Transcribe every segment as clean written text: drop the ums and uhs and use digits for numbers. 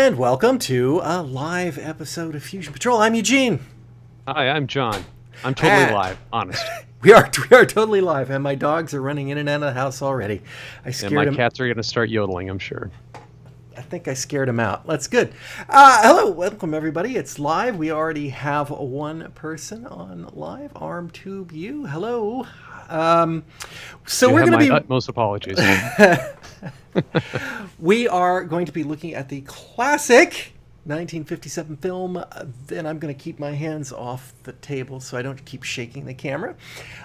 And welcome to a live episode of Fusion Patrol. I'm Eugene. Hi, I'm John. I'm totally live, honest. We are totally live, and my dogs are running in and out of the house already. I scared And my them. cats are going to start yodeling, I'm sure. I think I scared them out. That's good. Hello, welcome everybody. It's live. We already have one person on live. ArmTube U. Hello. So we're going to be utmost apologies. We are going to be looking at the classic 1957 film, and I'm going to keep my hands off the table so I don't keep shaking the camera.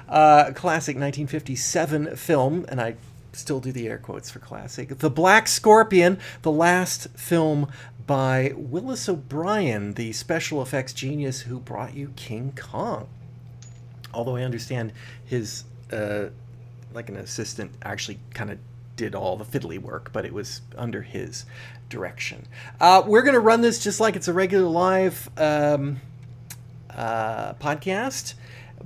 Classic 1957 film, and I still do the air quotes for classic. The Black Scorpion, the last film by Willis O'Brien, the special effects genius who brought you King Kong. Although I understand his, like an assistant, actually kind of did all the fiddly work, but it was under his direction. We're going to run this just like it's a regular live podcast,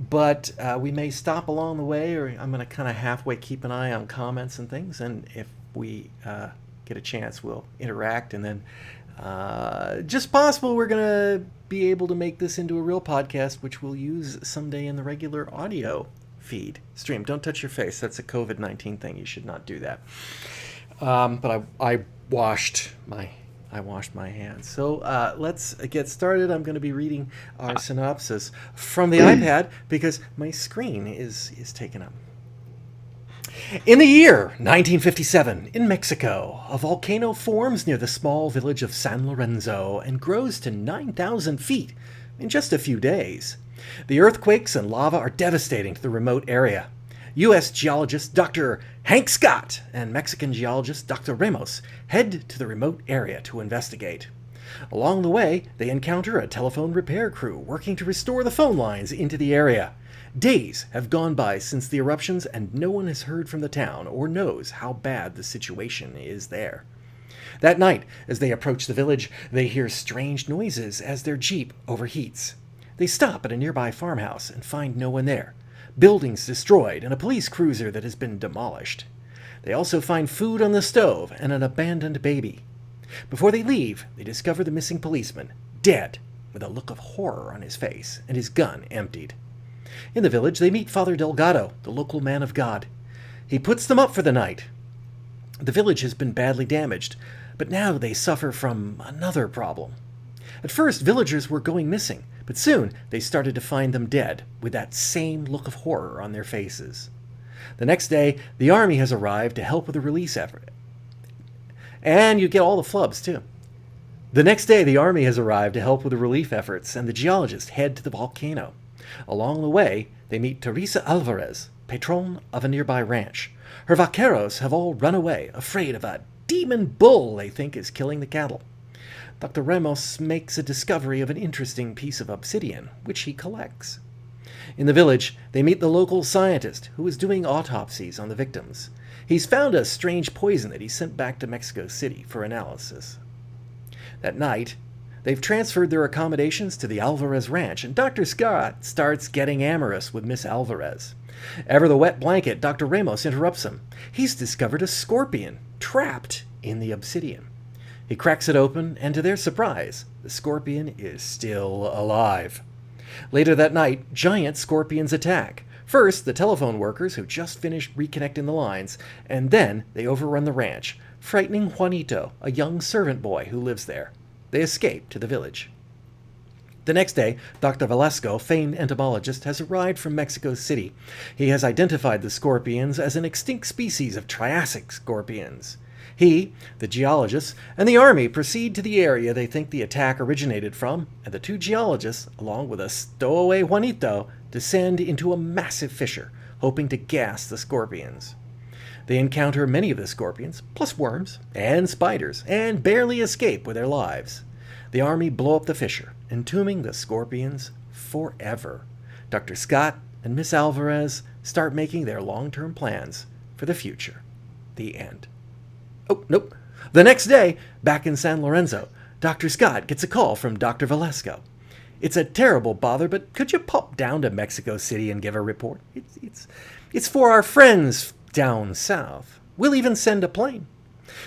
but we may stop along the way, or I'm going to kind of halfway keep an eye on comments and things, and if we get a chance, we'll interact, and then just possible we're going to be able to make this into a real podcast, which we'll use someday in the regular audio feed stream. Don't touch your face. That's a COVID-19 thing. You should not do that. But I washed my hands. So let's get started. I'm going to be reading our synopsis from the iPad because my screen is taken up. In the year 1957, in Mexico, a volcano forms near the small village of San Lorenzo and grows to 9,000 feet in just a few days. The earthquakes and lava are devastating to the remote area. U.S. geologist Dr. Hank Scott and Mexican geologist Dr. Ramos head to the remote area to investigate. Along the way, they encounter a telephone repair crew working to restore the phone lines into the area. Days have gone by since the eruptions, and no one has heard from the town or knows how bad the situation is there. That night, as they approach the village, they hear strange noises as their Jeep overheats. They stop at a nearby farmhouse and find no one there. Buildings destroyed and a police cruiser that has been demolished. They also find food on the stove and an abandoned baby. Before they leave, they discover the missing policeman, dead, with a look of horror on his face and his gun emptied. In the village, they meet Father Delgado, the local man of God. He puts them up for the night. The village has been badly damaged, but now they suffer from another problem. At first, villagers were going missing, but soon they started to find them dead, with that same look of horror on their faces. The next day, the army has arrived to help with the release effort. And you get all the flubs, too. The next day, the army has arrived to help with the relief efforts, and the geologists head to the volcano. Along the way, they meet Teresa Alvarez, patron of a nearby ranch. Her vaqueros have all run away, afraid of a demon bull they think is killing the cattle. Dr. Ramos makes a discovery of an interesting piece of obsidian, which he collects. In the village, they meet the local scientist, who is doing autopsies on the victims. He's found a strange poison that he sent back to Mexico City for analysis. That night, they've transferred their accommodations to the Alvarez Ranch, and Dr. Scott starts getting amorous with Miss Alvarez. Ever the wet blanket, Dr. Ramos interrupts him. He's discovered a scorpion trapped in the obsidian. He cracks it open, and to their surprise, the scorpion is still alive. Later that night, giant scorpions attack. First, the telephone workers who just finished reconnecting the lines, and then they overrun the ranch, frightening Juanito, a young servant boy who lives there. They escape to the village. The next day, Dr. Velasco, famed entomologist, has arrived from Mexico City. He has identified the scorpions as an extinct species of Triassic scorpions. He, the geologists, and the army proceed to the area they think the attack originated from, and the two geologists, along with a stowaway Juanito, descend into a massive fissure, hoping to gas the scorpions. They encounter many of the scorpions, plus worms and spiders, and barely escape with their lives. The army blow up the fissure, entombing the scorpions forever. Dr. Scott and Miss Alvarez start making their long-term plans for the future. The end. Oh, nope. The next day, back in San Lorenzo, Dr. Scott gets a call from Dr. Velasco. It's a terrible bother, but could you pop down to Mexico City and give a report? It's for our friends down south. We'll even send a plane.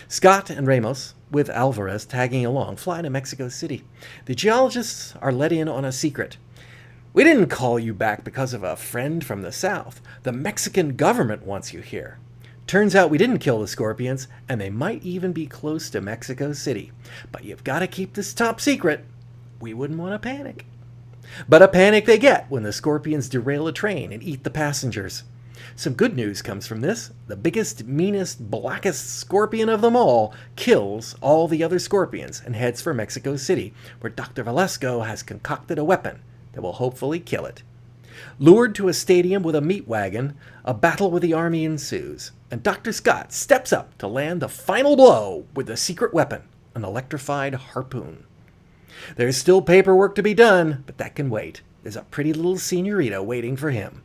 Scott and Ramos, with Alvarez tagging along, fly to Mexico City. The geologists are let in on a secret. We didn't call you back because of a friend from the South. The Mexican government wants you here. Turns out we didn't kill the scorpions, and they might even be close to Mexico City. But you've got to keep this top secret. We wouldn't want to panic. But a panic they get when the scorpions derail a train and eat the passengers. Some good news comes from this. The biggest, meanest, blackest scorpion of them all kills all the other scorpions and heads for Mexico City, where Dr. Valesco has concocted a weapon that will hopefully kill it. Lured to a stadium with a meat wagon, a battle with the army ensues, and Dr. Scott steps up to land the final blow with the secret weapon, an electrified harpoon. There's still paperwork to be done, but that can wait. There's a pretty little senorita waiting for him.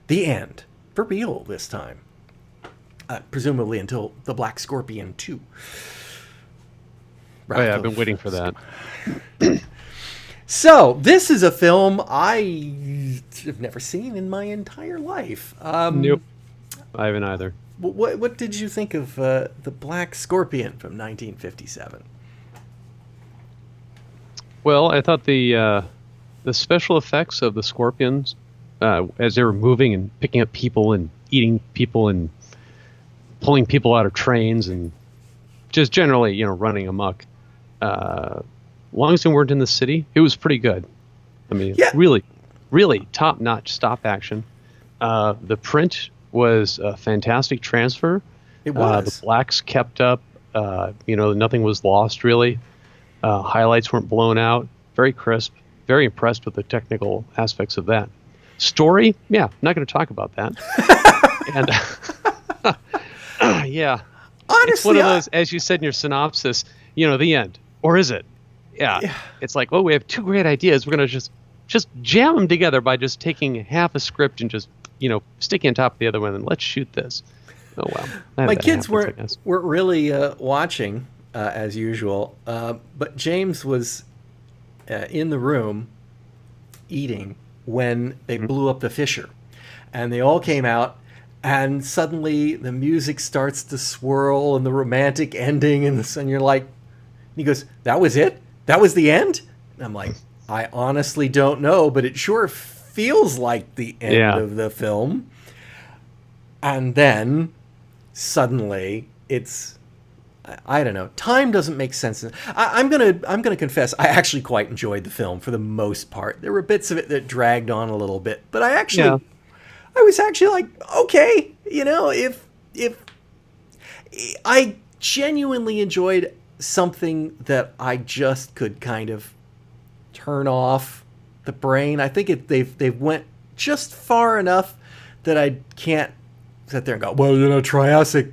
The end. For real this time. Presumably until The Black Scorpion 2. Oh yeah, I've been waiting for that. So, this is a film I have never seen in my entire life. Nope. I haven't either. What did you think of The Black Scorpion from 1957? Well, I thought the special effects of the scorpions, as they were moving and picking up people and eating people and pulling people out of trains and just generally, running amok. As long as they weren't in the city, it was pretty good. I mean, yeah. Really, really top-notch stop action. The print was a fantastic transfer. It was. The blacks kept up. Nothing was lost, really. Highlights weren't blown out. Very crisp. Very impressed with the technical aspects of that. Story, yeah, not going to talk about that. And yeah, honestly, it's one of those, as you said in your synopsis, the end, or is it? Yeah. It's like, we have two great ideas. We're going to just jam them together by just taking half a script and just sticking on top of the other one and let's shoot this. Oh well, my kids weren't really watching as usual, but James was in the room eating when they blew up the fissure, and they all came out, and suddenly the music starts to swirl and the romantic ending, and you're like, he goes, "That was it? That was the end?" And I'm like, I honestly don't know, but it sure feels like the end of the film. And then suddenly it's, I don't know. Time doesn't make sense. I'm gonna confess, I actually quite enjoyed the film for the most part. There were bits of it that dragged on a little bit, but I was actually like, okay, if I genuinely enjoyed something that I just could kind of turn off the brain. I think they've went just far enough that I can't sit there and go, well, Triassic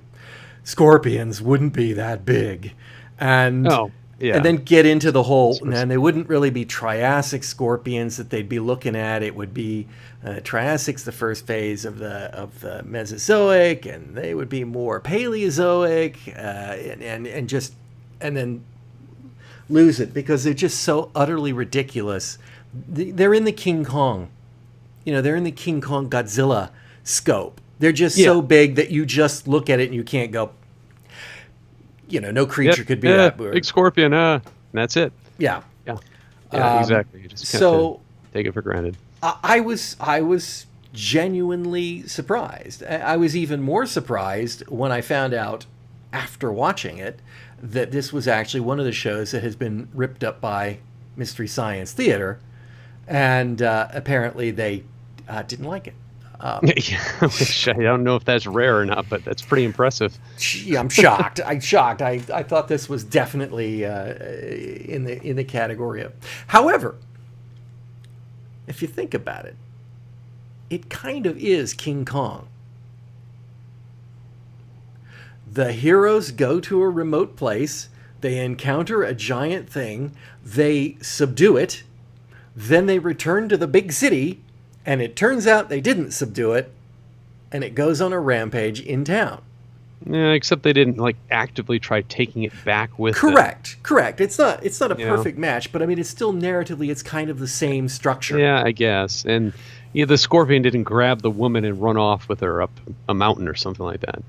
scorpions wouldn't be that big, and then get into the whole, and they wouldn't really be Triassic scorpions that they'd be looking at. It would be Triasic's the first phase of the Mesozoic, and they would be more Paleozoic, and then lose it because they're just so utterly ridiculous. They're in the King Kong, they're in the King Kong Godzilla scope. They're just so big that you just look at it and you can't go, no creature could be that big. Big scorpion, and that's it. Yeah. Yeah, exactly. You just can't take it for granted. I was genuinely surprised. I was even more surprised when I found out after watching it that this was actually one of the shows that has been ripped up by Mystery Science Theater, and apparently they didn't like it. I don't know if that's rare or not, but that's pretty impressive. Yeah, I'm shocked. I thought this was definitely in the category of. However, if you think about it, it kind of is King Kong. The heroes go to a remote place, they encounter a giant thing, they subdue it, then they return to the big city, and it turns out they didn't subdue it, and it goes on a rampage in town. Yeah, except they didn't actively try taking it back with them. Correct. It's not a perfect match, but I mean, it's still narratively, it's kind of the same structure. Yeah, I guess. And the scorpion didn't grab the woman and run off with her up a mountain or something like that.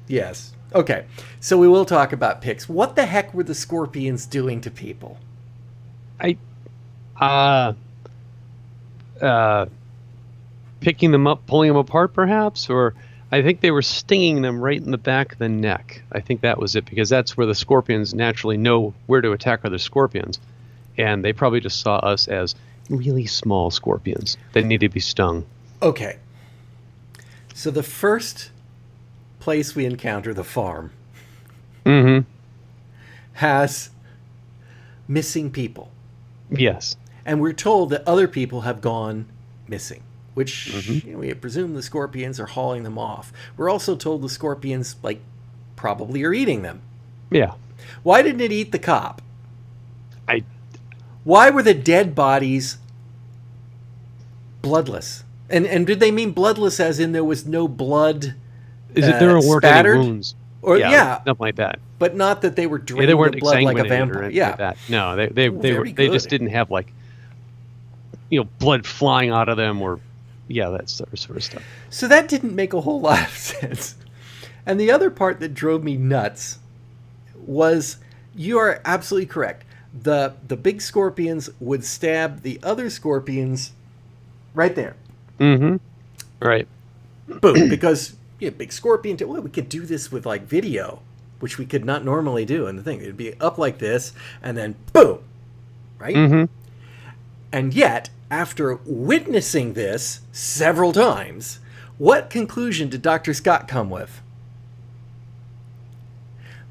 Yes. Okay. So we will talk about picks. What the heck were the scorpions doing to people? I uh uh picking them up, pulling them apart, perhaps, or I think they were stinging them right in the back of the neck. I think that was it, because that's where the scorpions naturally know where to attack other scorpions, and they probably just saw us as really small scorpions that need to be stung. Okay. So the first place we encounter, the farm, Mm-hmm. has missing people. Yes. And we're told that other people have gone missing, which Mm-hmm. we presume the scorpions are hauling them off. We're also told the scorpions, like, probably are eating them. Yeah. Why didn't it eat the cop? I Why were the dead bodies bloodless? And did they mean bloodless as in there was no blood there weren't any spattered? wounds. Or yeah, Nothing like that. but not that they were Yeah, draining they weren't the blood like a exsanguinated vampire. or anything Yeah, like that. No, they Very they just good. didn't have, like, blood flying out of them, or that sort of stuff. so that didn't make a whole lot of sense. And the other part that drove me nuts was, you are absolutely correct. The big scorpions would stab the other scorpions right there. Mm-hmm. Right. Boom, because big scorpion. Well, we could do this with like video, which we could not normally do. And the thing, it'd be up like this, and then boom, right? Mm-hmm. And yet, after witnessing this several times, what conclusion did Dr. Scott come with?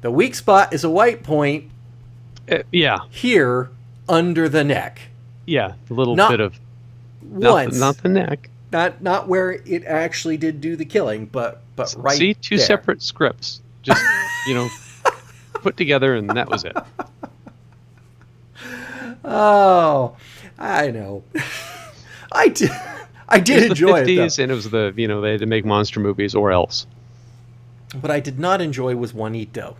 The weak spot is a white point Yeah. here under the neck. Yeah. A little Not bit of Once, not the neck. not where it actually did do the killing, but right. See, two there. separate scripts, just put together, and that was it. Oh, I know. I did. I did It was enjoy the it, 50s, though. and it was they had to make monster movies, or else. What I did not enjoy was Juanito.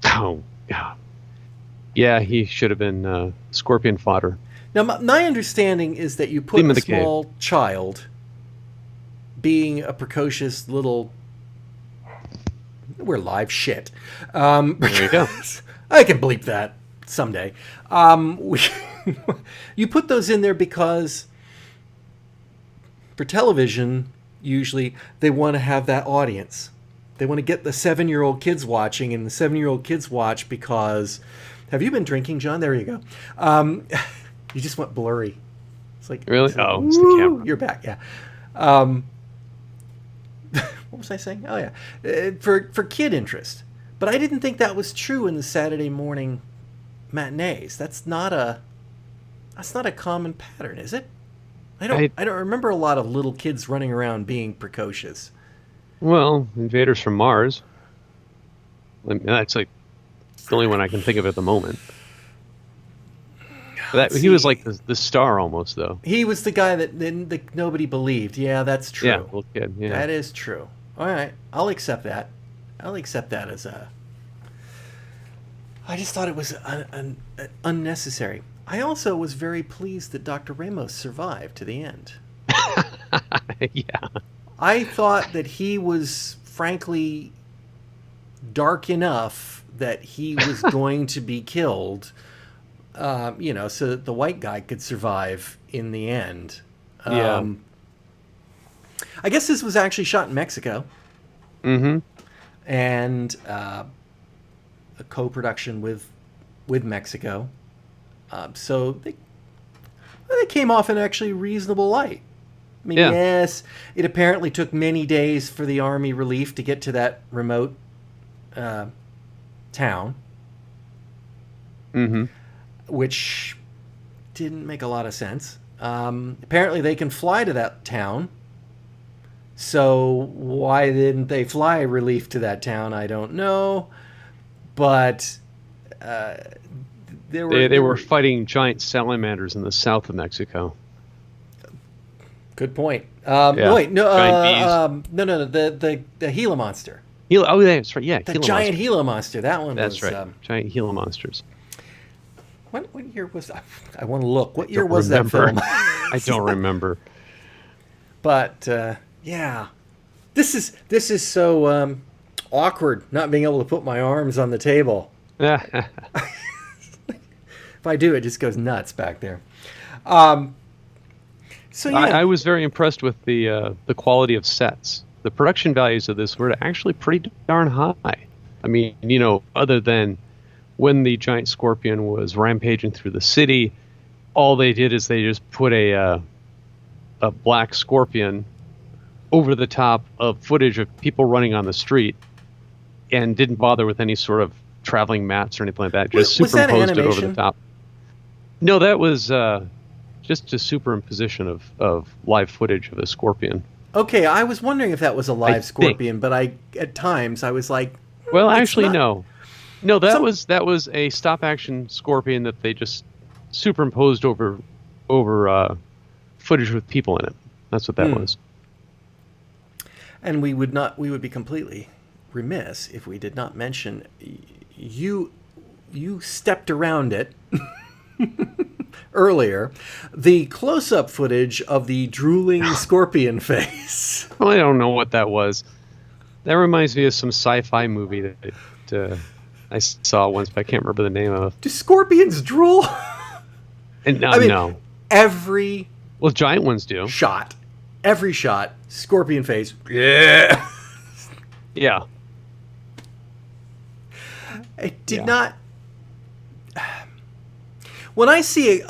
Oh, yeah. Yeah, he should have been scorpion fodder. Now, my understanding is that you put Leave him a in the cave. small child, being a precocious little, we're live shit. There you go. I can bleep that someday. You put those in there because for television, usually they want to have that audience. They want to get the 7-year-old kids watching, and the 7-year-old kids watch because. Have you been drinking, John? There you go. You just went blurry. It's like Really? it's like, Oh, it's the woo, camera. You're back. Yeah. What was I saying? Oh yeah, for kid interest. But I didn't think that was true in the Saturday morning matinees. That's not a common pattern, is it? I don't remember a lot of little kids running around being precocious. Well, Invaders from Mars. I mean, that's like the only one I can think of at the moment. He was like the star almost, though. He was the guy that nobody believed. Yeah, that's true. Yeah, little kid. Yeah. That is true. All right, I'll accept that. I'll accept that as a. I just thought it was unnecessary. I also was very pleased that Dr. Ramos survived to the end. Yeah. I thought that he was, frankly, dark enough that he was going to be killed, so that the white guy could survive in the end. Yeah. I guess this was actually shot in Mexico. Mm-hmm. And a co-production with Mexico. So they came off in actually reasonable light. I mean, Yeah. yes, it apparently took many days for the army relief to get to that remote town, Mm-hmm. which didn't make a lot of sense. Apparently they can fly to that town. So why didn't they fly relief to that town? I don't know. But They were fighting giant salamanders in the south of Mexico. Good point. Yeah. No, wait, no, Giant no, the Gila monster. Oh, that's right. Yeah, The Gila giant monsters. Gila monster. That one That's was. right. Giant Gila monsters. What year was that? I want to look. What year Don't was remember. that film? I don't remember. But yeah, this is so awkward not being able to put my arms on the table. If I do, it just goes nuts back there. So yeah, I was very impressed with the quality of sets. The production values of this were actually pretty darn high. I mean, other than when the giant scorpion was rampaging through the city, all they did is they just put a black scorpion over the top of footage of people running on the street, and didn't bother with any sort of traveling mats or anything like that. Just superimposed it over the top. No, that was just a superimposition of live footage of a scorpion. Okay, I was wondering if that was a live scorpion, but at times I was like, well, actually, no. No, that was a stop action scorpion that they just superimposed over footage with people in it. That's what that was. And we would be completely remiss if we did not mention you stepped around it earlier, the close-up footage of the drooling scorpion face. Well, I don't know what that was. That reminds me of some sci-fi movie that I saw once, but I can't remember the name of. Do scorpions drool? And no. Every giant ones do. Every shot, scorpion face. Yeah. Yeah. I did not. When I see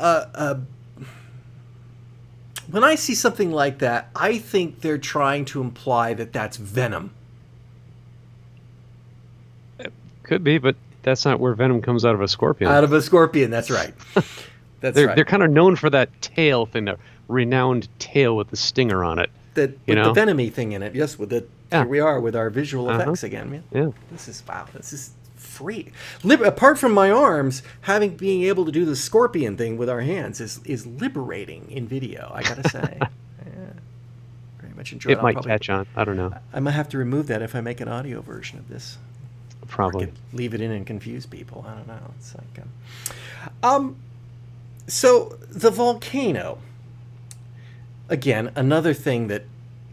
when I see something like that, I think they're trying to imply that that's venom. It could be, but that's not where venom comes out of a scorpion. Out of a scorpion, that's right. They're kind of known for that tail thing, that renowned tail with the stinger on it. With the venomy thing in it. Yes, with here we are with our visual effects again, man. Yeah. This is free. Apart from my arms, being able to do the scorpion thing with our hands is liberating in video, I gotta say. Yeah. Very much enjoy it. It might catch on. I don't know. I might have to remove that if I make an audio version of this. Probably. Or leave it in and confuse people. I don't know. It's like so the volcano, again, another thing that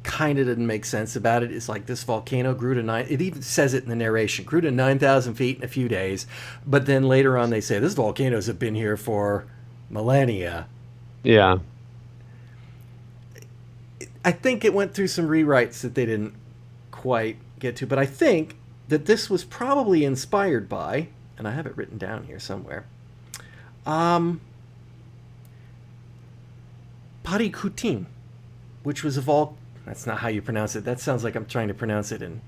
kind of didn't make sense about it is like this volcano grew to it even says it in the narration, grew to 9,000 feet in a few days, but then later on they say this volcanoes have been here for millennia. Yeah. I think it went through some rewrites that they didn't quite get to, but I think that this was probably inspired by, and I have it written down here somewhere, Parikutin, which was that's not how you pronounce it. That sounds like I'm trying to pronounce it in...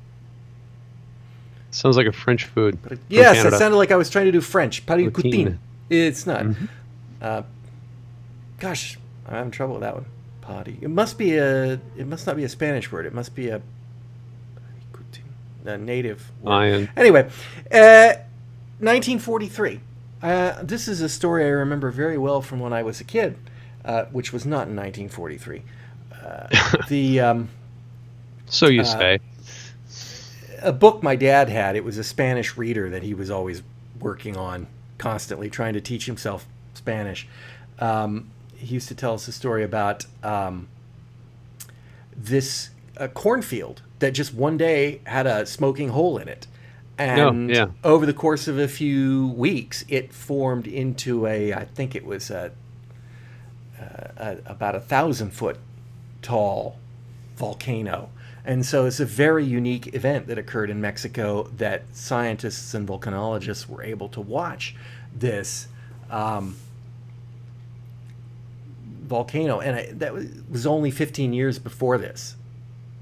Sounds like a French food. Yes, it sounded like I was trying to do French. Parikutin. It's not. Mm-hmm. Gosh, I'm having trouble with that one. It must not be a Spanish word. It must be a native word. Lion. Anyway, 1943. This is a story I remember very well from when I was a kid, which was not in 1943. So you say. A book my dad had. It was a Spanish reader that he was always working on, constantly trying to teach himself Spanish. He used to tell us a story about this cornfield that just one day had a smoking hole in it. And over the course of a few weeks, it formed into I think it was about 1,000-foot tall volcano. And so it's a very unique event that occurred in Mexico that scientists and volcanologists were able to watch this volcano. And that was only 15 years before this.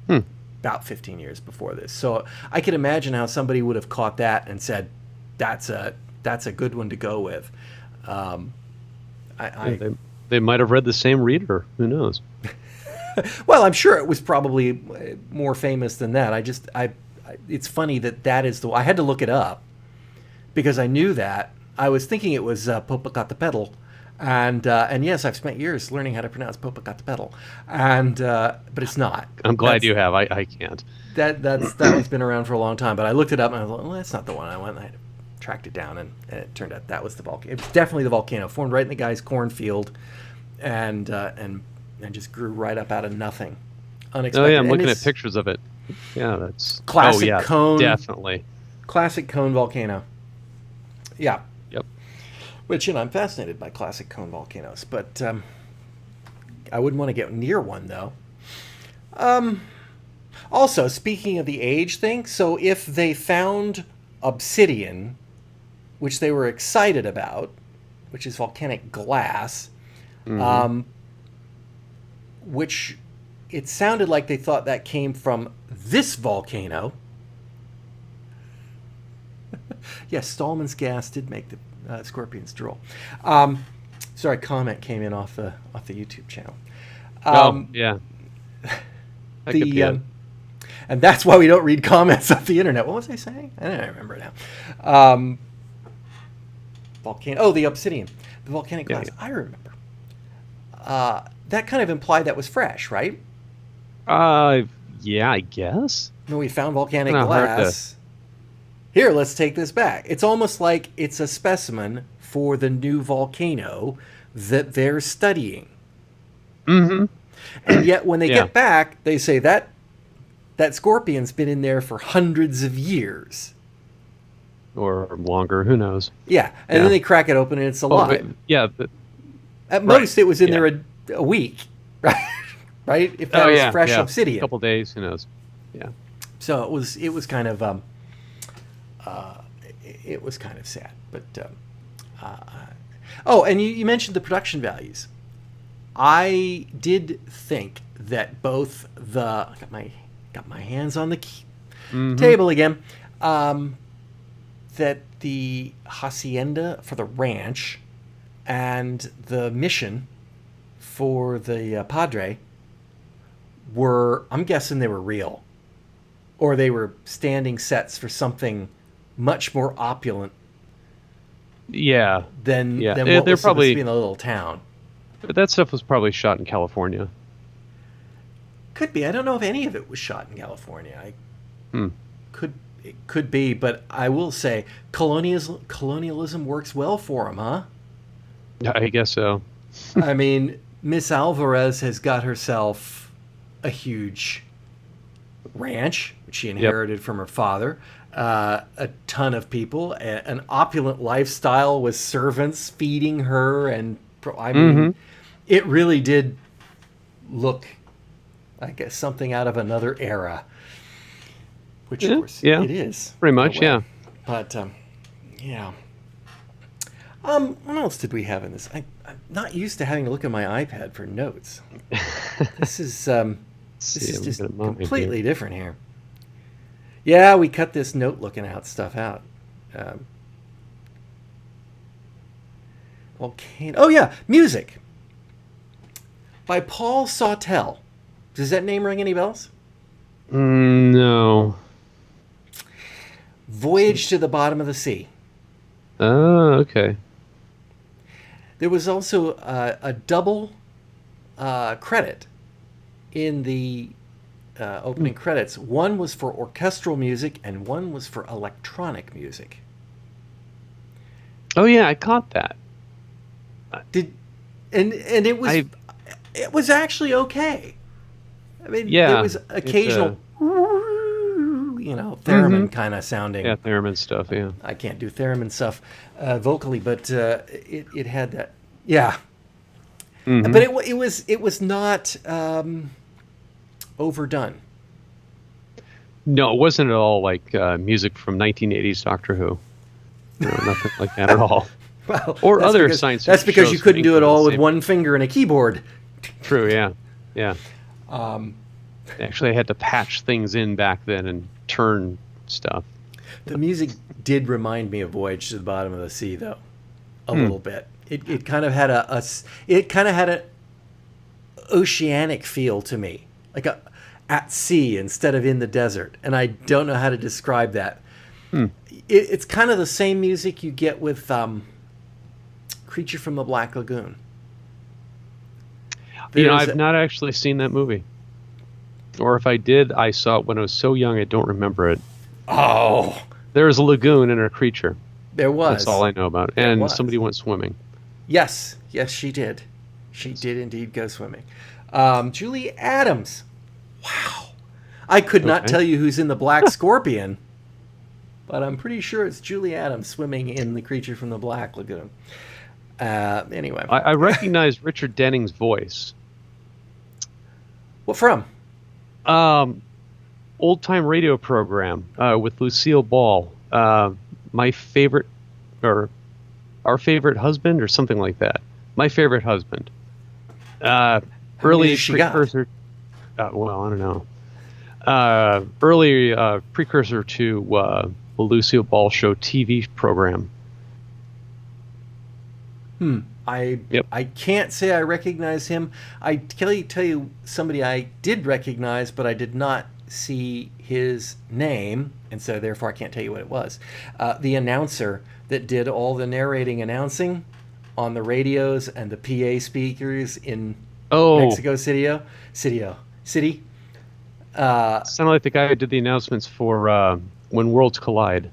About 15 years before this. So I could imagine how somebody would have caught that and said, that's a good one to go with. They might have read the same reader. Who knows? Well, I'm sure it was probably more famous than that. It's funny that is I had to look it up because I knew that. I was thinking it was Popocatépetl, and yes, I've spent years learning how to pronounce Popocatépetl, but it's not. I'm glad you have. I can't. That one's been around for a long time, but I looked it up and I was like, well, that's not the one I want. And I tracked it down, and it turned out that was the volcano. It was definitely the volcano formed right in the guy's cornfield, and just grew right up out of nothing. Unexpected. Oh yeah, I'm looking at pictures of it. Yeah, that's Classic cone. definitely. Classic cone volcano. Yeah. Yep. Which, I'm fascinated by classic cone volcanoes, but I wouldn't want to get near one, though. Also, speaking of the age thing, so if they found obsidian, which they were excited about, which is volcanic glass, which it sounded like they thought that came from this volcano. Yes, Stallman's gas did make the scorpions drool. Sorry, comment came in off the YouTube channel. Yeah. That could be it. And that's why we don't read comments off the internet. What was I saying? I don't remember now. Volcano. Oh, the obsidian, the volcanic glass. Yeah. I remember. That kind of implied that was fresh, right? Yeah, I guess. No, we found volcanic Kinda hard glass. Here, let's take this back. It's almost like it's a specimen for the new volcano that they're studying. Mm-hmm. And yet, when they Yeah. get back, they say that scorpion's been in there for hundreds of years. Or longer, who knows? Yeah, and then they crack it open and it's alive. At most, it was in there a week, right? Right? If that was fresh obsidian. A couple days, who knows? Yeah. So it was kind of it was kind of sad, but oh, and you mentioned the production values. I did think that both I got my hands on the table again. That the hacienda for the ranch and the mission for the padre I'm guessing they were real, or they were standing sets for something much more opulent. Yeah. Than what they're was probably supposed to be in a little town. But that stuff was probably shot in California. Could be. I don't know if any of it was shot in California. It could be, but I will say colonialism works well for them, huh? I guess so. I mean, Miss Alvarez has got herself a huge ranch, which she inherited from her father, a ton of people, an opulent lifestyle with servants feeding her, and I mean, it really did look like something out of another era. Which, of course, it is. Pretty much, yeah. But, yeah. What else did we have in this? I'm not used to having to look at my iPad for notes. This is just completely different here. Yeah, we cut this note-looking stuff out. Volcano. Oh, yeah, music. By Paul Sawtell. Does that name ring any bells? No. Voyage to the Bottom of the Sea. Oh, okay. There was also a double credit in the opening credits. One was for orchestral music and one was for electronic music. Oh yeah, I caught that. And it was actually okay. I mean, there was occasional theremin kind of sounding. Yeah, theremin stuff, yeah. I can't do theremin stuff vocally, but it had that. Yeah. But it was not overdone. No, it wasn't at all like music from 1980s Doctor Who. No, nothing like that at all. Well, or other science fiction. That's because you couldn't do it all with same. one finger and a keyboard. True, yeah. Actually, I had to patch things in back then and turn stuff. The music did remind me of Voyage to the Bottom of the Sea, though, a little bit. It kind of had an oceanic feel to me, like at sea instead of in the desert. And I don't know how to describe that. It's kind of the same music you get with Creature from the Black Lagoon. I've not actually seen that movie. Or if I did, I saw it when I was so young I don't remember it. Oh. There was a lagoon and a creature. There was. That's all I know about it. And somebody went swimming. Yes, she did. She did indeed go swimming. Julie Adams. Wow. I could not Okay. tell you who's in the Black Scorpion, but I'm pretty sure it's Julie Adams swimming in The Creature from the Black. Look at him. Anyway. I recognize Richard Denning's voice. What from? Old time radio program with Lucille Ball. My favorite, or our favorite husband, or something like that. My favorite husband. Early has she got? precursor. Well, I don't know. Early precursor to the Lucille Ball Show TV program. I can't say I recognize him. I tell you somebody I did recognize, but I did not see his name, and so therefore I can't tell you what it was. The announcer that did all the narrating announcing on the radios and the PA speakers in Mexico City. City. Sounded like the guy who did the announcements for When Worlds Collide.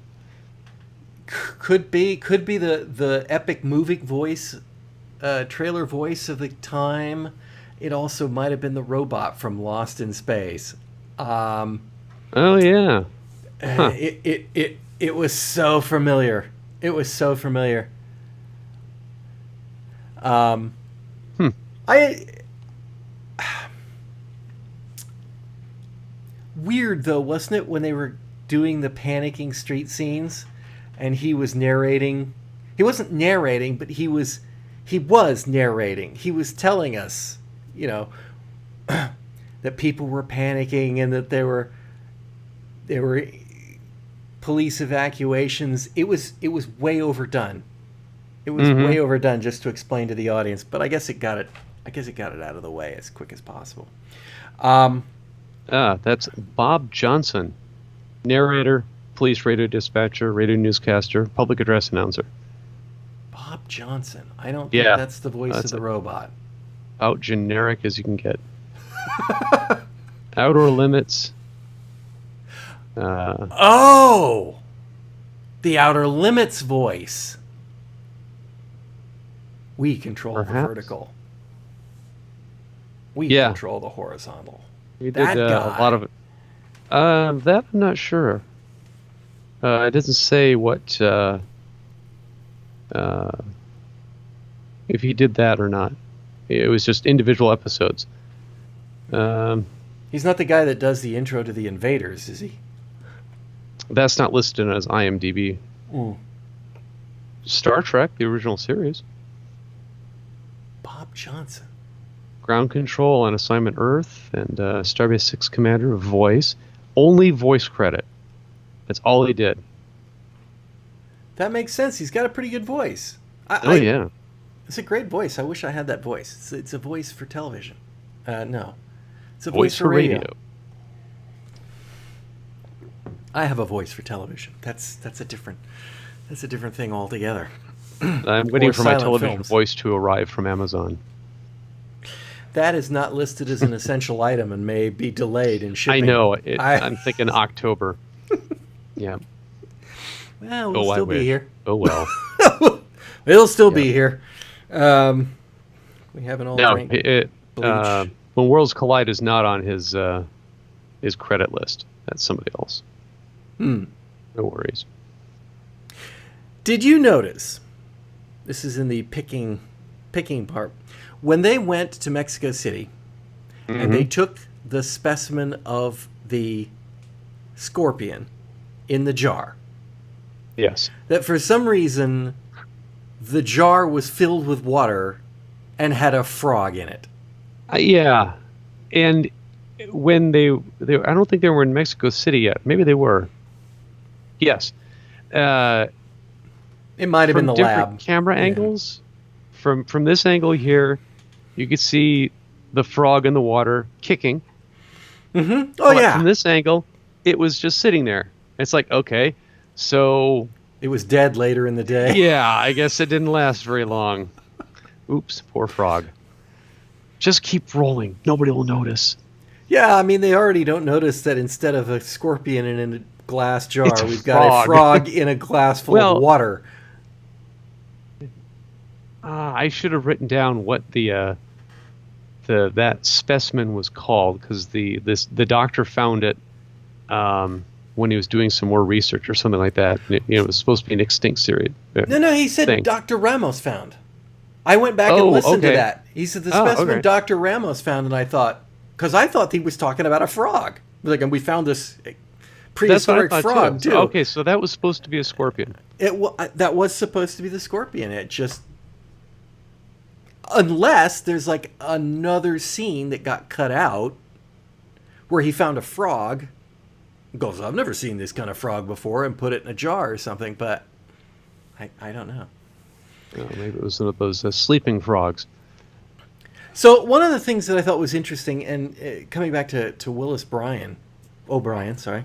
Could be the epic moving voice, trailer voice of the time. It also might have been the robot from Lost in Space. Oh yeah. Huh. It was so familiar. It was so familiar. Weird though, wasn't it, when they were doing the panicking street scenes and he was narrating? He wasn't narrating, but he was narrating. He was telling us, that people were panicking and that there were police evacuations. It was way overdone. It was way overdone just to explain to the audience, but I guess it got it out of the way as quick as possible. That's Bob Johnson, narrator, police radio dispatcher, radio newscaster, public address announcer. Bob Johnson. I don't think that's the voice of the robot. About generic as you can get. Outer Limits. The Outer Limits voice. We control the vertical. We control the horizontal. He did a lot of it. That I'm not sure. It doesn't say what if he did that or not. It was just individual episodes. He's not the guy that does the intro to The Invaders, is he? That's not listed as IMDb. Star Trek, the original series. Bob Johnson. Ground Control on Assignment Earth and Starbase 6 Commander voice. Only voice credit. That's all he did. That makes sense. He's got a pretty good voice. Yeah. It's a great voice. I wish I had that voice. It's a voice for television. No. It's a voice for radio. I have a voice for television. That's a different thing altogether. I'm waiting for my television films. voice to arrive from Amazon. That is not listed as an essential item and may be delayed in shipping. I know. I'm thinking October. Yeah. Well, we'll still be here. Oh, well. We'll still be here. We haven't all drank bleach. When Worlds Collide is not on his credit list. That's somebody else. No worries. Did you notice, this is in the picking part, when they went to Mexico City and they took the specimen of the scorpion in the jar, yes, that for some reason the jar was filled with water and had a frog in it. Yeah, and when they I don't think they were in Mexico City yet. Maybe they were. Yes. It might have been the lab. Camera angles. From this angle here, you could see the frog in the water kicking. Oh, but yeah. From this angle, it was just sitting there. It's like, okay, so... It was dead later in the day. Yeah, I guess it didn't last very long. Oops, poor frog. Just keep rolling. Nobody will notice. Yeah, I mean, they already don't notice that instead of a scorpion in a glass jar, we've got frog. a frog in a glass full of water. I should have written down what the that specimen was called, because the doctor found it when he was doing some more research or something like that. And it was supposed to be an extinct series. No, he said thing. Dr. Ramos found. I went back and Oh, listened to okay. that. He said the Oh, specimen okay. Dr. Ramos found, and I thought, because I thought he was talking about a frog. Like, and we found this That's what I prehistoric thought frog too. Okay, so that was supposed to be a scorpion. That was supposed to be the scorpion. It just, unless there's like another scene that got cut out where he found a frog, goes, I've never seen this kind of frog before, and put it in a jar or something. But I don't know. Maybe it was one of those sleeping frogs. So one of the things that I thought was interesting, and coming back to Willis O'Brien, sorry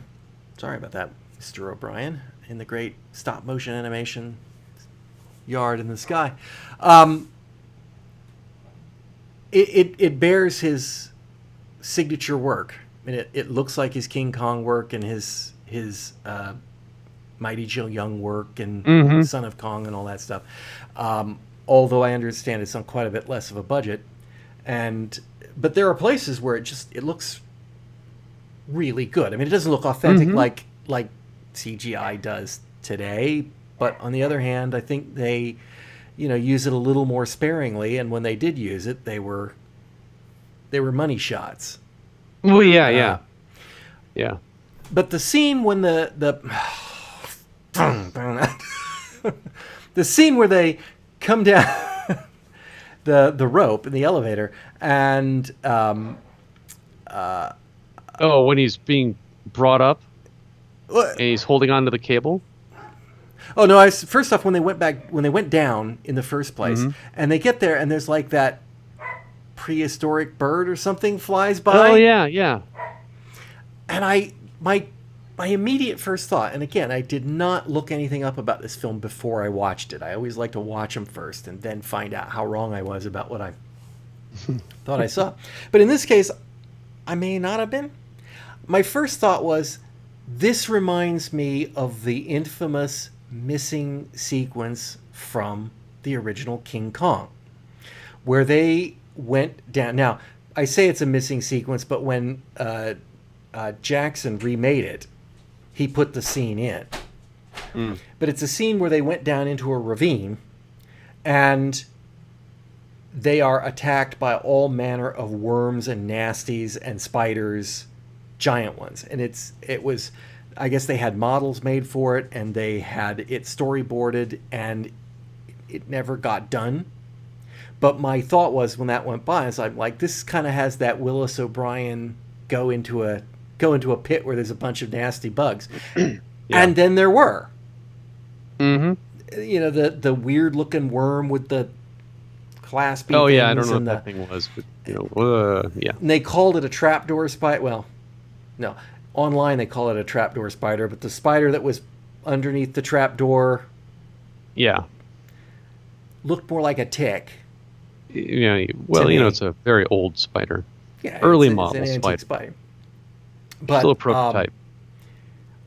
about that, Mr. O'Brien, in the great stop motion animation yard in the sky, it bears his signature work. I mean, it looks like his King Kong work and his Mighty Joe Young work and Son of Kong and all that stuff. Although I understand it's on quite a bit less of a budget. But there are places where it looks really good. I mean, it doesn't look authentic like CGI does today. But on the other hand, I think they, use it a little more sparingly. And when they did use it, they were money shots. Well, yeah. But the scene when the scene where they come down the rope in the elevator and when he's being brought up and he's holding onto the cable. Oh no! First off, when they went down in the first place, and they get there, and there's like that prehistoric bird or something flies by. Oh yeah. And my immediate first thought, and again, I did not look anything up about this film before I watched it. I always like to watch them first and then find out how wrong I was about what I thought I saw. But in this case, I may not have been. My first thought was, this reminds me of the infamous missing sequence from the original King Kong, where they went down. Now, I say it's a missing sequence, but when Jackson remade it, he put the scene in. But it's a scene where they went down into a ravine, and they are attacked by all manner of worms and nasties and spiders, giant ones. And it was, I guess they had models made for it, and they had it storyboarded, and it never got done. But my thought was, when that went by, I was like, this kind of has that Willis O'Brien go into a pit where there's a bunch of nasty bugs. Yeah. And then there were. The weird looking worm with the claspy things. Oh yeah, I don't know what that thing was, but yeah. And they called it a trapdoor spider. Well, no. Online they call it a trapdoor spider, but the spider that was underneath the trapdoor, looked more like a tick. Yeah, well, it's a very old spider. Yeah, early it's model an antique spider. But, still a prototype.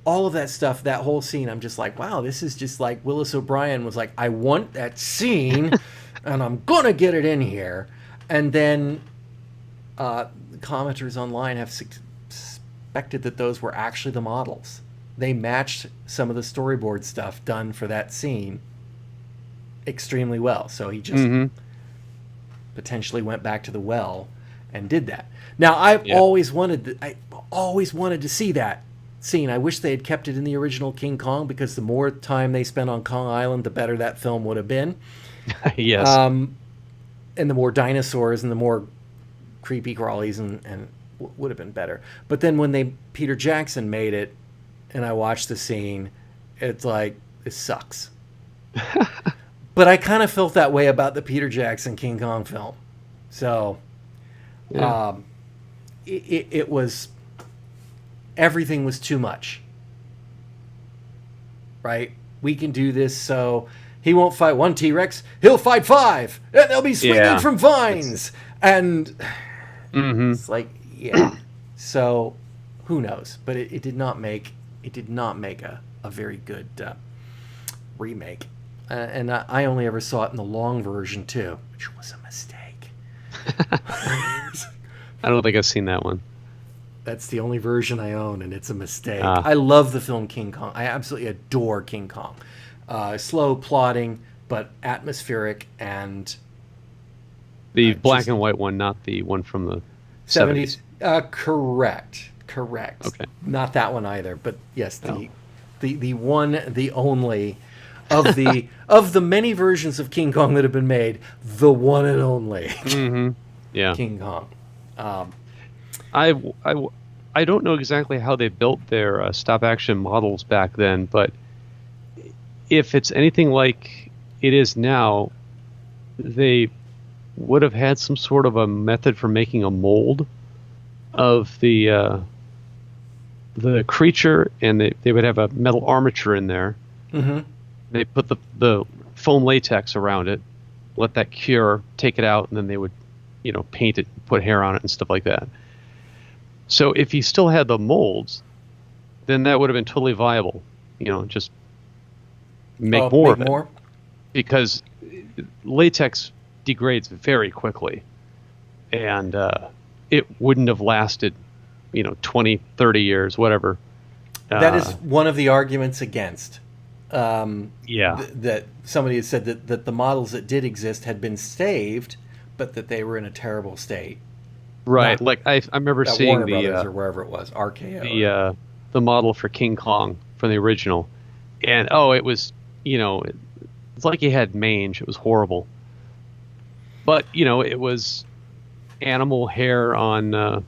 All of that stuff, that whole scene, I'm just like, wow, this is just like Willis O'Brien was like, I want that scene, and I'm gonna get it in here. And then commenters online have suspected that those were actually the models. They matched some of the storyboard stuff done for that scene extremely well. So he just potentially went back to the well and did that. Now, I've always wanted to see that scene. I wish they had kept it in the original King Kong, because the more time they spent on Kong Island, the better that film would have been. Yes. And the more dinosaurs and the more creepy crawlies and would have been better. But then when Peter Jackson made it, and I watched the scene, it's like, this sucks. But I kind of felt that way about the Peter Jackson King Kong film. So, it was, everything was too much. Right? We can do this, so he won't fight one T-Rex, he'll fight 5, and they'll be swinging from vines. And it's like, so who knows? But it did not make a very good remake. And I only ever saw it in the long version too, which was a mistake. I don't think I've seen that one. That's the only version I own, and it's a mistake. Ah. I love the film King Kong. I absolutely adore King Kong. Slow, plodding, but atmospheric, and The black just- and white one, not the one from the 70s. 70s. Correct. Okay. Not that one either, but yes, No. the one, the only of the many versions of King Kong that have been made, the one and only Mm-hmm. Yeah. King Kong. I don't know exactly how they built their stop action models back then, but if it's anything like it is now, they would have had some sort of a method for making a mold of the creature, and they would have a metal armature in there. Mm-hmm. They put the foam latex around it, let that cure, take it out, and then they would, paint it, put hair on it, and stuff like that. So if you still had the molds, then that would have been totally viable. Just make more of it. Because latex degrades very quickly, and it wouldn't have lasted, 20, 30 years, whatever. That is one of the arguments against. Yeah. That somebody had said that the models that did exist had been saved, but that they were in a terrible state. Right. Not- Like I remember That seeing Warner Brothers or wherever it was, RKO. the model for King Kong from the original, and it was, it's like he had mange. It was horrible. But it was animal hair on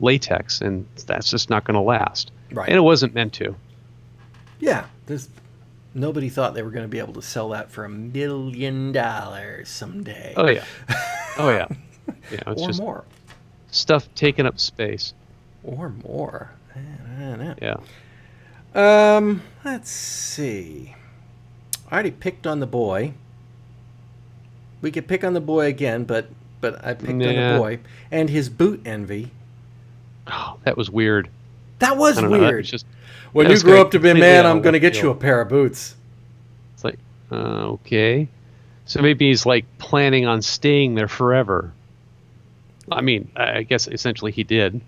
latex, and that's just not going to last. Right. And it wasn't meant to. Yeah, nobody thought they were going to be able to sell that for $1 million someday. Oh yeah. Oh yeah. Yeah. It's or just more. stuff taking up space. Or more. I don't know. Yeah. Let's see. I already picked on the boy. We could pick on the boy again, but I picked on the boy and his boot envy. Oh, that was weird. That was I don't know. That weird. was just, When that you was grow kinda up to be a completely man, out I'm of going to left get you field. a pair of boots. It's like, okay. So maybe he's like planning on staying there forever. I mean, I guess essentially he did.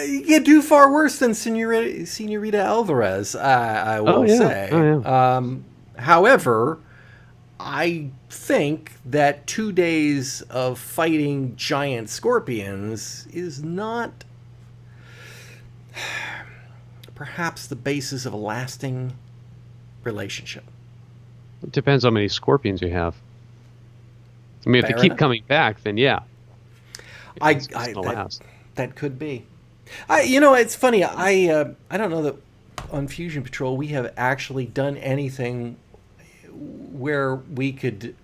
You do far worse than Senorita Alvarez, I will say. Oh, yeah. However, I think that 2 days of fighting giant scorpions is not perhaps the basis of a lasting relationship. It depends how many scorpions you have. I mean, if Fair they keep enough. coming back, then yeah. It's gonna that, last. that could be. It's funny. I don't know that on Fusion Patrol we have actually done anything where we could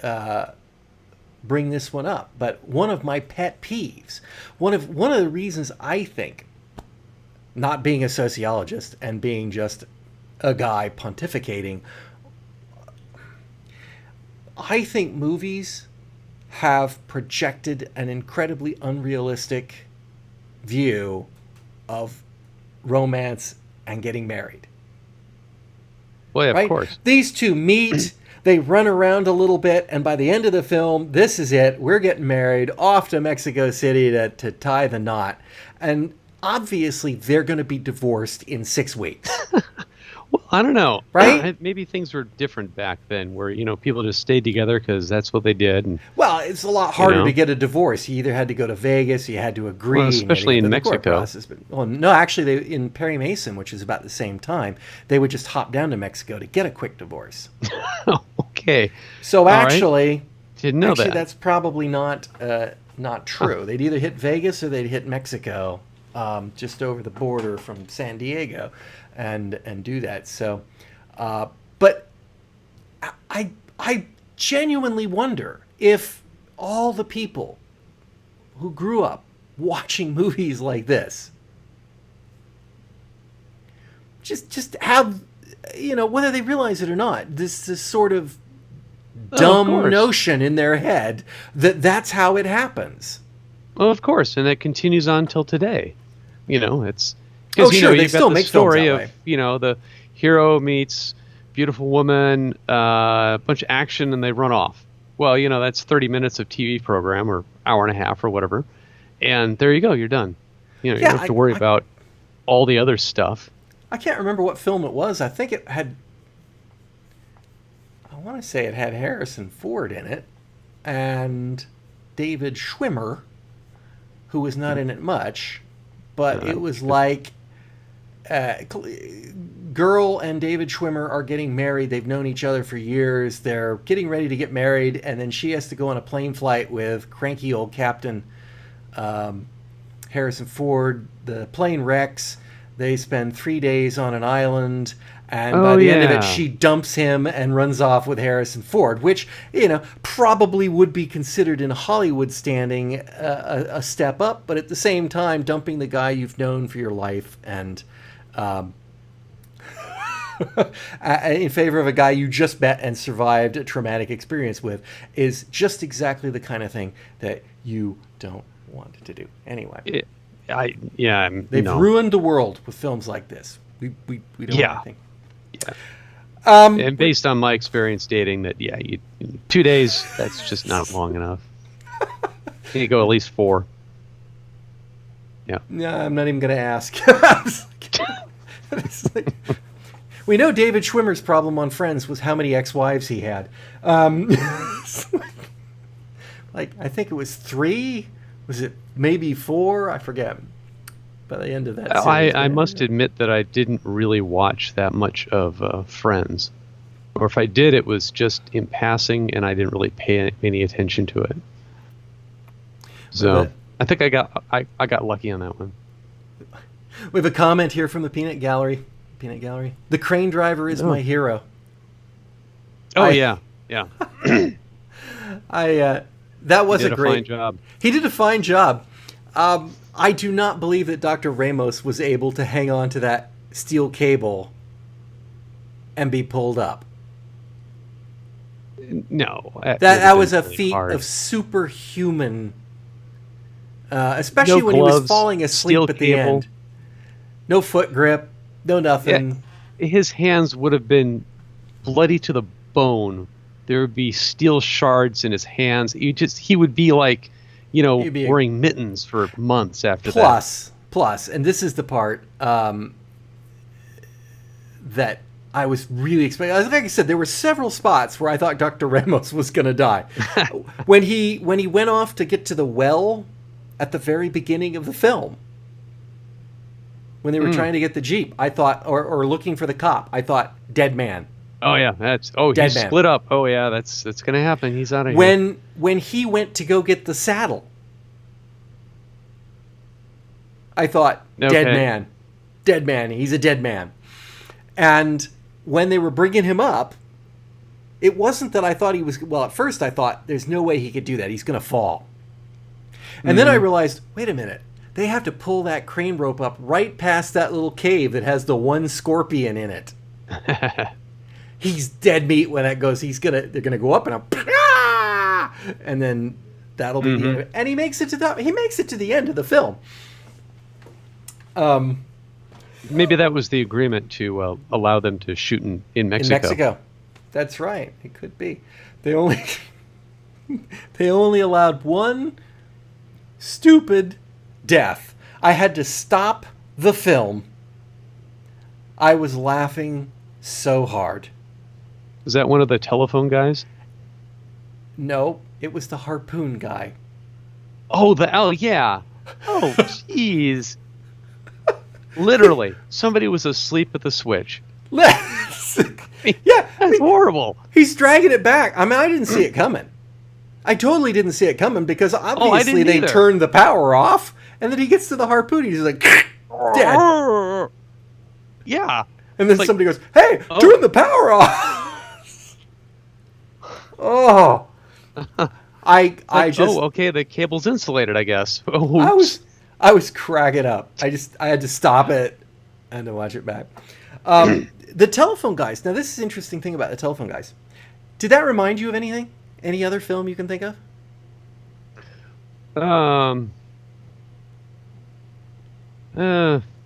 bring this one up. But one of my pet peeves, one of the reasons I think, not being a sociologist and being just a guy pontificating, I think movies have projected an incredibly unrealistic view of romance and getting married. Well, yeah, Right? of course. These two meet, they run around a little bit, and by the end of the film, this is it. We're getting married, off to Mexico City to tie the knot. And obviously, they're going to be divorced in 6 weeks. Well, I don't know. Right? Maybe things were different back then, where people just stayed together because that's what they did. And Well, it's a lot harder know? to get a divorce. You either had to go to Vegas, you had to agree. Well, and you had to especially get in the court Mexico. process. But, well, no, actually, in Perry Mason, which is about the same time, they would just hop down to Mexico to get a quick divorce. okay, So All right. actually, didn't know that. that's probably not true. They'd either hit Vegas or they'd hit Mexico, just over the border from San Diego, and do that. So, but I genuinely wonder if all the people who grew up watching movies like this just have, whether they realize it or not, this sort of dumb course. notion in their head that that's how it happens. Well, of course, and that continues on till today. It's Oh, because sure, they you've still got the make films story that of way. the hero meets beautiful woman, a bunch of action, and they run off. well, that's 30 minutes of TV program or hour and a half or whatever. And there you go, you're done. You Yeah, don't have to worry about all the other stuff. I can't remember what film it was. I think it had, I want to say it had Harrison Ford in it and David Schwimmer, who was not in it much, but it was like girl and David Schwimmer are getting married. They've known each other for years. They're getting ready to get married, and then she has to go on a plane flight with cranky old Captain Harrison Ford. The plane wrecks. They spend 3 days on an island, and by the end of it, she dumps him and runs off with Harrison Ford, which, probably would be considered in Hollywood standing a step up, but at the same time, dumping the guy you've known for your life and in favor of a guy you just met and survived a traumatic experience with is just exactly the kind of thing that you don't want to do. Anyway. They've ruined the world with films like this. We don't want anything. Yeah. And based on my experience dating, that 2 days, that's just not long enough. You need to go at least 4. Yeah. Yeah, I'm not even going to ask. It's like, we know David Schwimmer's problem on Friends was how many ex-wives he had. I think it was 3. Was it maybe 4? I forget. By the end of that series, I must admit that I didn't really watch that much of Friends. Or if I did, it was just in passing, and I didn't really pay any attention to it. So I think I got lucky on that one. We have a comment here from the Peanut Gallery. The crane driver is my hero. Yeah. That was he did a great fine job. He did a fine job. I do not believe that Dr. Ramos was able to hang on to that steel cable and be pulled up. No. That was a really feat hard. of superhuman, especially No when he was gloves, falling asleep steel at the cable. end. No foot grip, no nothing. Yeah, his hands would have been bloody to the bone. There would be steel shards in his hands. He would be like, wearing mittens for months after that. Plus, and this is the part that I was really expecting. Like I said, there were several spots where I thought Dr. Ramos was going to die. when he went off to get to the well at the very beginning of the film, when they were trying to get the Jeep, I thought, or looking for the cop, I thought, dead man. Oh yeah, he split up. Oh yeah, that's gonna happen. He's out of here. When he went to go get the saddle, I thought, dead man. He's a dead man. And when they were bringing him up, it wasn't that I thought he was. Well, at first I thought there's no way he could do that. He's gonna fall. And then I realized, wait a minute. They have to pull that crane rope up right past that little cave that has the one scorpion in it. He's dead meat when that goes. They're gonna go up and then that'll be the end of it. And he makes it to the end of the film. Maybe that was the agreement to allow them to shoot in Mexico. In Mexico, that's right. It could be. They only allowed one stupid death. I had to stop the film. I was laughing so hard. Is that one of the telephone guys? No, it was the harpoon guy. Oh, yeah. Oh, jeez. Literally, somebody was asleep at the switch. Yeah, that's horrible. He's dragging it back. I mean, I didn't see it coming. I totally didn't see it coming because obviously they turned the power off, and then he gets to the harpoon. He's like, dead. Yeah. And then somebody goes, "Hey, turn the power off." Oh, okay, the cable's insulated, I guess. I was cracking up. I had to stop it and to watch it back. The telephone guys. Now, this is an interesting thing about the telephone guys. Did that remind you of anything? Any other film you can think of?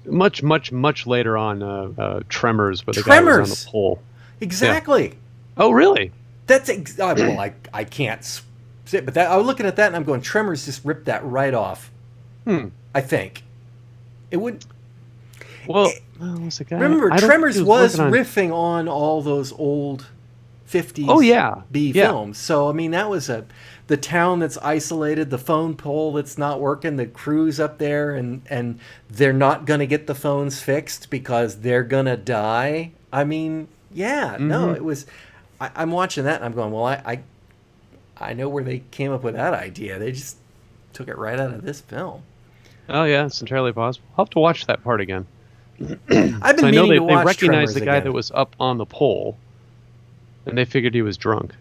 Much later on, Tremors, where the guy was on the pole. Exactly. Yeah. Oh, really? well, I can't sit, but I was looking at that and I'm going, Tremors just ripped that right off. I think it would. Well, what's the guy? Remember, I don't think Tremors he was working on- riffing on all those old 50s Oh, yeah. B Yeah. films. So I mean, that was the town that's isolated, the phone pole that's not working, the crew's up there, and they're not gonna get the phones fixed because they're gonna die. I mean, yeah, no, it was. I'm watching that and I'm going, well, I know where they came up with that idea. They just took it right out of this film. Oh yeah, it's entirely possible. I'll have to watch that part again. I've been So I know meaning they to watch recognized Tremors the guy again. that was up on the pole, and they figured he was drunk.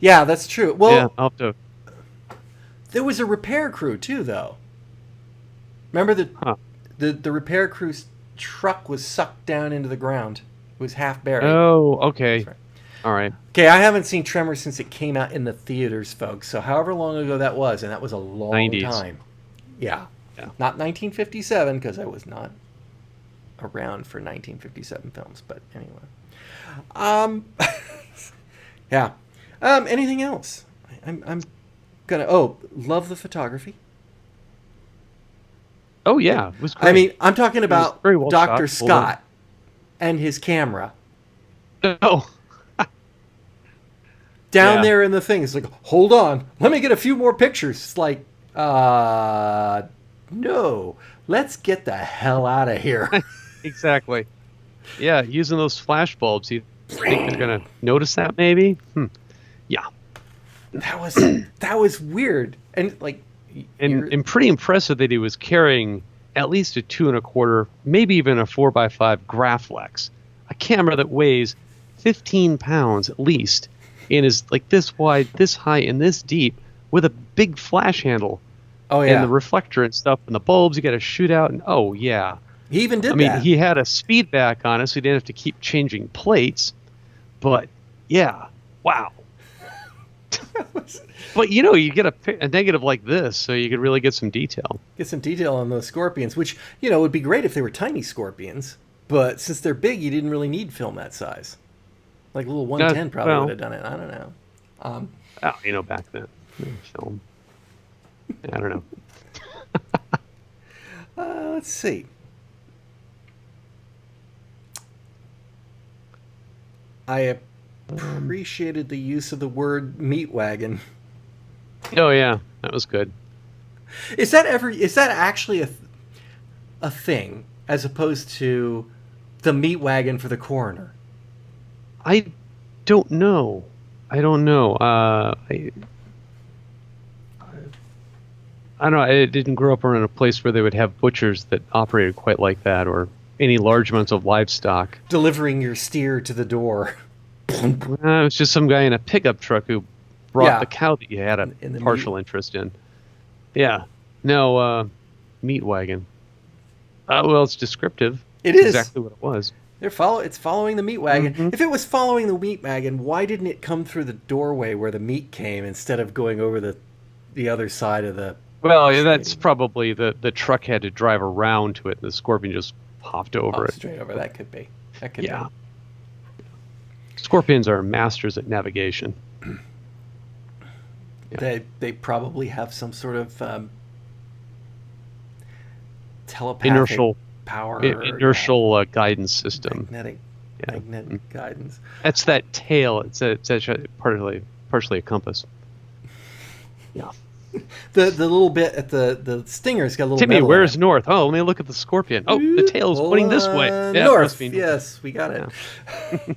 Yeah, that's true. Well, Yeah, I'll have to. there was a repair crew too, though. Remember Huh. the repair crew's truck was sucked down into the ground. It was half buried. Oh, okay. That's right. All right. Okay, I haven't seen Tremors since it came out in the theaters, folks. So however long ago that was, and that was a long 90s. time. Yeah. Yeah. Not 1957, because I was not around for 1957 films. But anyway. Yeah. Anything else? I'm gonna. Oh, love the photography. Oh yeah, it was great. I mean, I'm talking about very well shot. Dr. Well Scott and his camera. Oh, Down Yeah. there in the thing. It's like, hold on, let me get a few more pictures. It's like, no, let's get the hell out of here. exactly. Yeah, using those flash bulbs. You think they're gonna notice that? Maybe. Yeah. That was weird. And like, And pretty impressive that he was carrying at least a 2 1/4, maybe even a 4x5 Graflex, a camera that weighs 15 pounds at least, and is like this wide, this high, and this deep, with a big flash handle. oh yeah, And the reflector and stuff, and the bulbs you got to shoot out. And oh yeah, he even did I mean that. he had a speed back on it, so he didn't have to keep changing plates. But yeah, wow. But you get a negative like this, so you could really get some detail. Get some detail on those scorpions, which would be great if they were tiny scorpions. But since they're big, you didn't really need film that size. Like a little 110 probably well- would have done it. I don't know. Oh, back then, film. I don't know. Let's see. I appreciated the use of the word meat wagon. Oh yeah, that was good. Is that actually a thing as opposed to the meat wagon for the coroner? I don't know. I don't know. I don't know. I didn't grow up around a place where they would have butchers that operated quite like that, or any large amounts of livestock. Delivering your steer to the door. It was just some guy in a pickup truck who brought Yeah. the cow that you had a In the partial interest in. Yeah. No, meat wagon. Well, it's descriptive. It It's is. exactly what it was. It's following the meat wagon. Mhm. If it was following the meat wagon, why didn't it come through the doorway where the meat came instead of going over the other side of the? Well, yeah, that's probably the truck had to drive around to it, and the scorpion just hopped over it. Straight over. That could be. That could Yeah. be. Scorpions are masters at navigation. They probably have some sort of telepathic Inertial power. inertial guidance system. Magnetic Yeah. guidance. That's that tail. It's actually partially a compass. Yeah. The little bit at the stinger's got a little. Timmy, metal in where's it. north? Oh, let me look at the scorpion. Oh, the tail's pointing this way. Yeah, it north. must be north. Yes, we got it.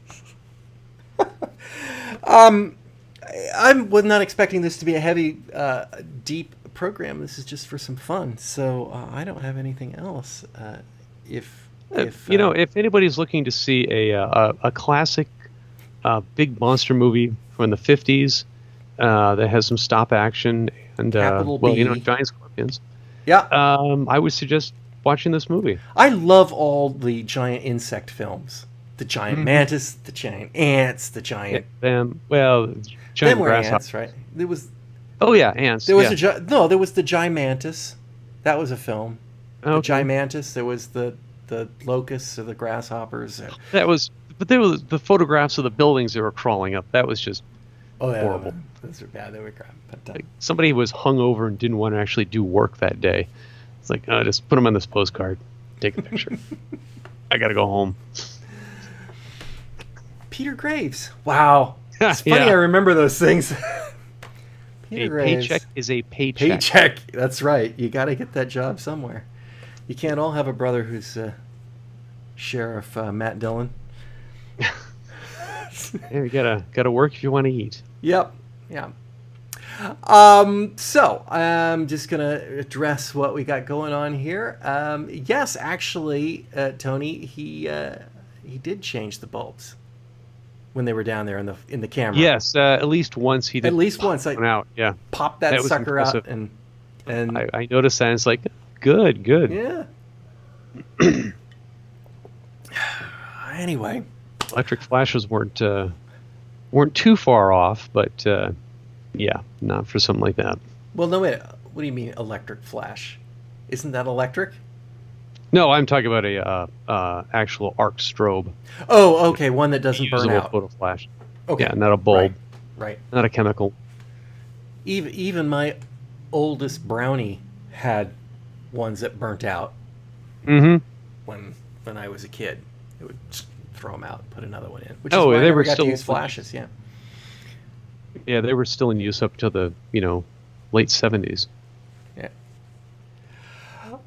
I was not expecting this to be a heavy, deep program. This is just for some fun. So I don't have anything else. If anybody's looking to see a classic big monster movie from the 50s that has some stop action and Capital B. giant scorpions, yeah, I would suggest watching this movie. I love all the giant insect films. The giant mantis, the giant ants, the giant. Giant Them were grasshopper. ants, right? There was. Oh yeah, ants. There was yeah. there was the Gimantis. That was a film. The Okay. Gimantis. There was the locusts or the grasshoppers. That was but there was the photographs of the buildings they were crawling up. That was just Oh, yeah, horrible. those are bad. They were crap. But, Like, somebody was hungover and didn't want to actually do work that day. It's like, just put them on this postcard, take a picture. I gotta go home. Peter Graves. Wow. It's funny. Yeah. I remember those things. Peter A Graves. paycheck is a paycheck. Paycheck. That's right. You got to get that job somewhere. You can't all have a brother who's Sheriff Matt Dillon. Yeah, you gotta work if you want to eat. Yep. Yeah. So I'm just gonna address what we got going on here. Yes, actually, Tony, he did change the bulbs when they were down there in the camera. Yes, at least once he did. At least once I one out. Yeah, popped that That was sucker impressive. out and I noticed that. And it's like, good. yeah. Anyway, Electric flashes weren't too far off, but yeah, not for something like that. well, no wait. What do you mean electric flash? Isn't that electric? No, I'm talking about a actual arc strobe. Oh, okay, one that doesn't burn Usable out. photo flash. Okay, Yeah, not a bulb, Right. not a chemical. Even my oldest brownie had ones that burnt out Mm-hmm. when I was a kid. It would just throw them out, put another one in. Which Oh, is why I they never were got still- to use flashes. Yeah. Yeah, they were still in use up to the late 70s. Yeah.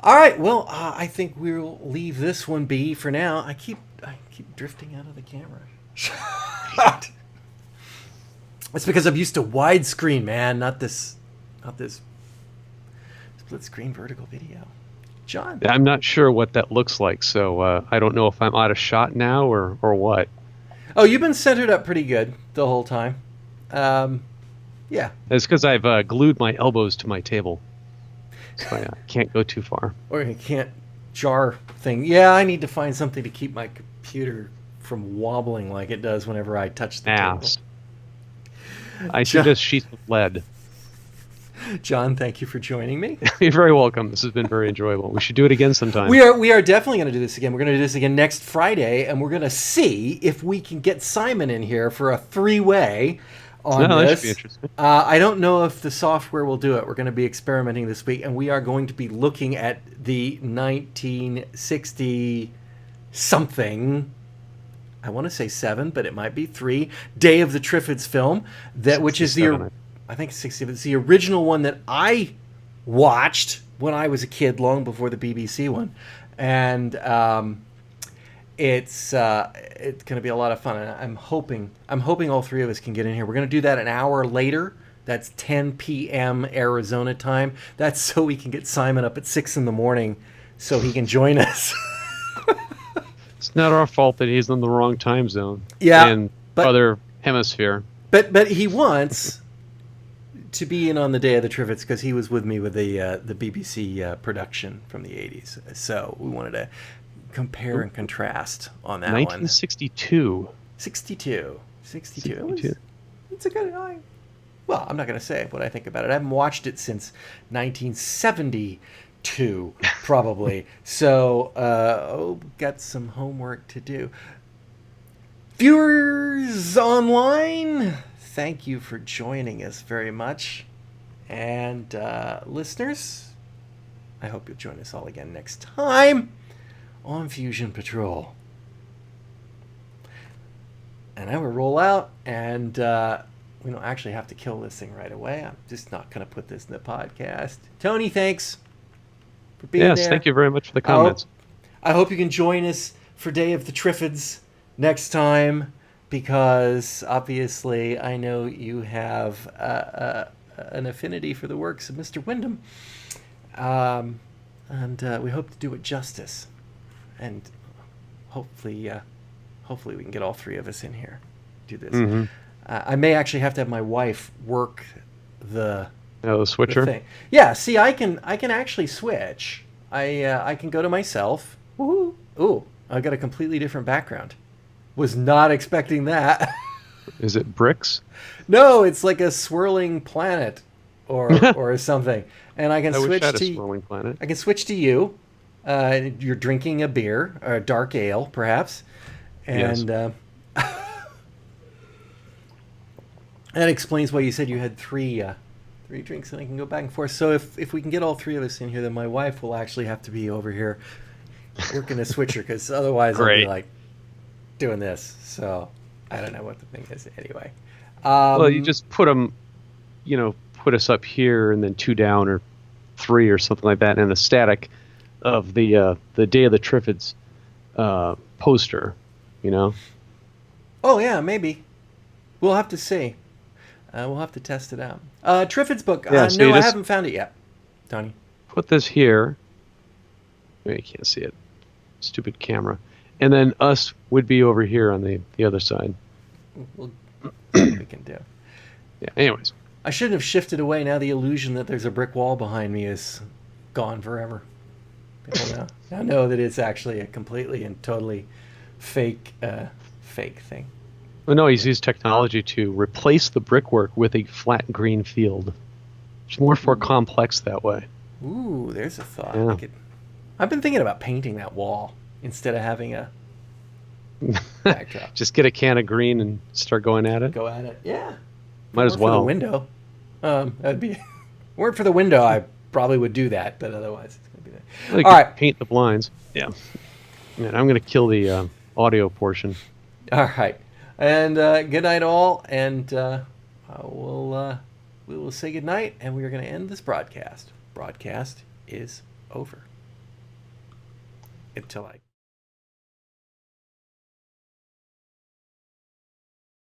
All right. Well, I think we'll leave this one be for now. I keep drifting out of the camera. It's because I'm used to widescreen, man, not this split screen vertical video. John. I'm not sure what that looks like, so I don't know if I'm out of shot now or what. Oh, you've been centered up pretty good the whole time. Yeah. It's because I've glued my elbows to my table, so I can't go too far. Or you can't jar thing. Yeah, I need to find something to keep my computer from wobbling like it does whenever I touch the Ass. I John- suggest sheets of lead. table. John, thank you for joining me. You're very welcome. This has been very enjoyable. We should do it again sometime. We are definitely going to do this again. We're going to do this again next Friday, and we're going to see if we can get Simon in here for a three-way on No, that this. should be interesting. I don't know if the software will do it. We're going to be experimenting this week, and we are going to be looking at the 1960 something. I want to say 7, but it might be 3. Day of the Triffids film, which is 67, I think 60. It's the original one that I watched when I was a kid, long before the BBC one, and it's going to be a lot of fun. And I'm hoping all three of us can get in here. We're going to do that an hour later. That's 10 p.m. Arizona time. That's so we can get Simon up at 6 in the morning, so he can join us. It's not our fault that he's in the wrong time zone. Yeah, In but- other hemisphere. But he wants to be in on the Day of the Triffids because he was with me with the BBC production from the 80s. So we wanted to compare and contrast on that one. 1962. 62. 62. 62. It's a good... well, I'm not going to say what I think about it. I haven't watched it since 1972, probably. So got some homework to do. Viewers online, thank you for joining us very much. And listeners, I hope you'll join us all again next time on Fusion Patrol. And I will roll out, and we don't actually have to kill this thing right away. I'm just not going to put this in the podcast. Tony, thanks for being there. Yes, thank you very much for the comments. I hope you can join us for Day of the Triffids next time, because obviously I know you have an affinity for the works of Mr. Wyndham. And we hope to do it justice. And hopefully we can get all three of us in here. Do this. Mm-hmm. I may actually have to have my wife work the The switcher. thing. Yeah, see, I can actually switch. I can go to myself. Woohoo! Ooh, I got a completely different background. Was not expecting that. Is it bricks? No, it's like a swirling planet or something. And I can I wish switch I had a to swirling planet. I can switch to you. You're drinking a beer or a dark ale, perhaps. And that explains why you said you had three drinks and I can go back and forth. So if we can get all three of us in here, then my wife will actually have to be over here working a switcher, because otherwise I'll be Great. like doing this. So I don't know what the thing is anyway. Well, you just put them, put us up here and then 2 down or 3 or something like that, and the static of the Day of the Triffids poster, Oh yeah, maybe. We'll have to see. We'll have to test it out. Triffids book. Yeah, so No, you I just- haven't found it yet. Tony. Put this here. Maybe you can't see it. Stupid camera. And then us would be over here on the other side. We'll see what we can do. Yeah. Anyways. I shouldn't have shifted away. Now the illusion that there's a brick wall behind me is gone forever. People now know that it's actually a completely and totally fake thing. Oh, no, he's used technology to replace the brickwork with a flat green field. It's more complex that way. Ooh, there's a thought. Yeah. I've been thinking about painting that wall instead of having a backdrop. Just get a can of green and start going at it. Go at it. Yeah. Might as For the well. window. That'd be. Weren't for the window, I probably would do that, but otherwise it's gonna be there. Well, you All could right. paint the blinds. Yeah. And I'm going to kill the audio portion. All right. And good night, all. And we will say good night, and we are going to end this broadcast. Broadcast is over. Until I.